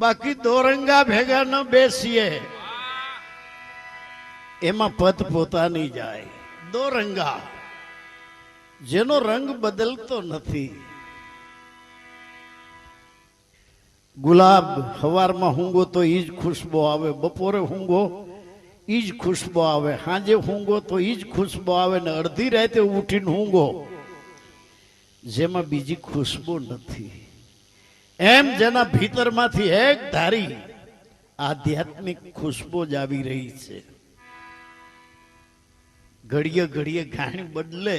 બાકી દોરંગા ભેગા ન બેસીએ, એમાં પદ પોતાની જાય. દોરંગા જેનો રંગ બદલતો નથી. ગુલાબ સવારમાં હુંગો તો ઈ જ ખુશ્બો આવે, બપોરે હુંગો ઈ જ ખુશ્બો આવે, સાંજે હુંગો તો ઈ જ ખુશ્બો આવે, ને અડધી રાતે ઉઠીને હુંગો જેમાં બીજી ખુશ્બો નથી. એમ જેના ભીતરમાંથી એક ધારી આધ્યાત્મિક ખુશ્બો જ આવી રહી છે. ઘડીએ ઘડીએ ગાણી બદલે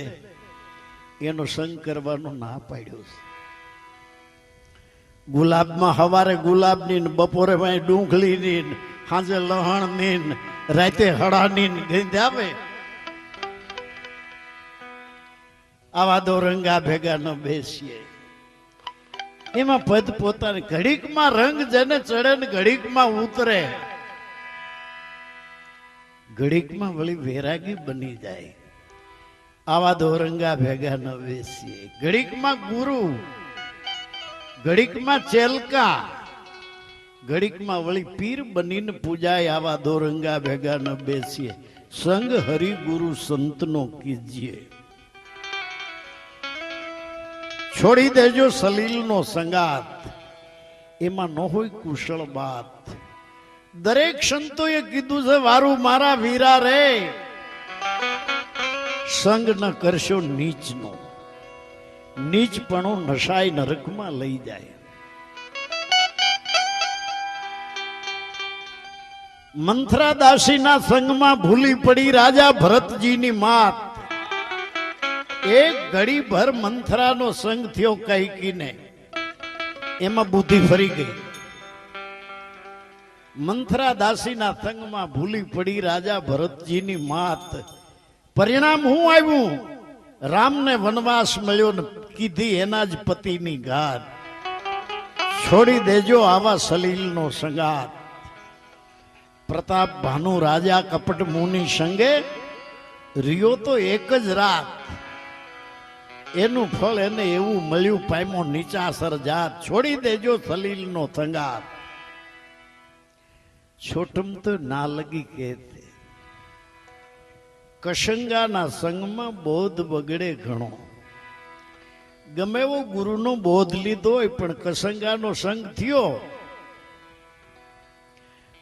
એનો સંગ કરવાનો ના પાડ્યો છે. ગુલાબમાં હવારે ગુલાબની, બપોરે ડુંગળીની, સાંજે લહણની, રાતે હળાની ગંધ આવે. આવા દોરંગા ભેગા ન બેસીએ. એમાં પદ પોતાને ઘડીકમાં રંગ જેને ચડે ને ઘડીકમાં ઉતરે, ઘડીકમાં વળી વૈરાગી બની જાય. આવા દોરંગા ભેગા ન બેસીએ. ઘડીકમાં ગુરુ, ઘડીકમાં ચેલકા, ઘડીકમાં વળી પીર બનીને પૂજાય. આવા દોરંગા ભેગા ન બેસીએ. સંગ હરિ ગુરુ સંતનો કીજીએ. છોડી દેજો સલીલનો સંગાત, એમાં ન હોય કુશળ બાત. દરેક સંતોએ કીધું છે વારું મારા વીરા રે, સંગ ન કરશો નીચનો. નીચપણો નશાય નરકમાં લઈ જાય. મંથરા દાસીના સંગમાં ભૂલી પડી રાજા ભરતજીની માત. એક ઘડી ભર મંથરાનો સંગ થયો કૈકીને, એમાં બુદ્ધિ ફરી ગઈ. મંથરા દાસીના સંગમાં ભૂલી પડી રાજા ભરતજીની માત. પરિણામ શું આવ્યું? રામને વનવાસ મળ્યો ને કીધી એના જ પતિની ગાત. છોડી દેજો આવા સલીલનો સંગાત. પ્રતાપ ભાનુ રાજા કપટ મુનિ સંગે રહ્યો તો એક જ રાત. એનું ફળ એને એવું મળ્યું, પામ્યો નીચાસર જાત. છોડી દેજો સલીલનો સંગાત. છોટમ તો ના લગી કહેતે, કશંગાના સંગમાં બોધ બગડે ઘણો. ગમે એવો ગુરુનો બોધ લીધો હોય પણ કસંગાનો સંગ થયો,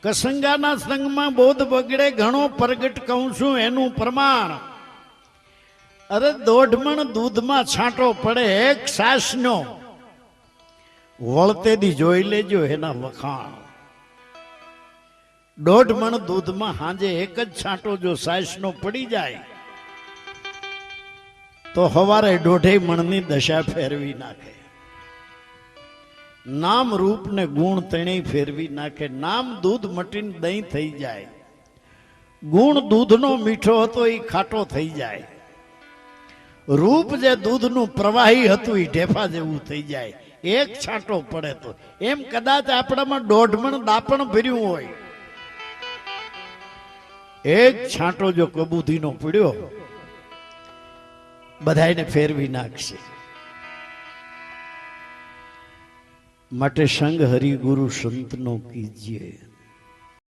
કસંગાના સંગમાં બોધ બગડે ઘણો. પ્રગટ કહું છું એનું પ્રમાણ. અરે 1.5 મણ દૂધમાં છાંટો પડે એક સાસનો, વળતેદી જોઈ લેજો એના વખાણ. 1.5 મણ દૂધમાં હાંજે એક જ છાંટો જો સાસનો પડી જાય તો હવારે 1.5 મણની દશા ફેરવી નાખે. નામ રૂપ ને ગુણ તેણે ફેરવી નાખે. નામ દૂધ મટીને દહીં થઈ જાય. ગુણ દૂધનો મીઠો હતો એ ખાટો થઈ જાય. રૂપ જે દૂધનું પ્રવાહી હતું એ ઢેફા જેવું થઈ જાય એક છાંટો પડે તો. એમ કદાચ આપણામાં 1.5 મણ દાપણ ભર્યું હોય, એક છાંટો જો કબૂધીનો પડ્યો બધાને ફેરવી નાખશે. માટે સંગ હરિ ગુરુ સંતનો કીજીએ.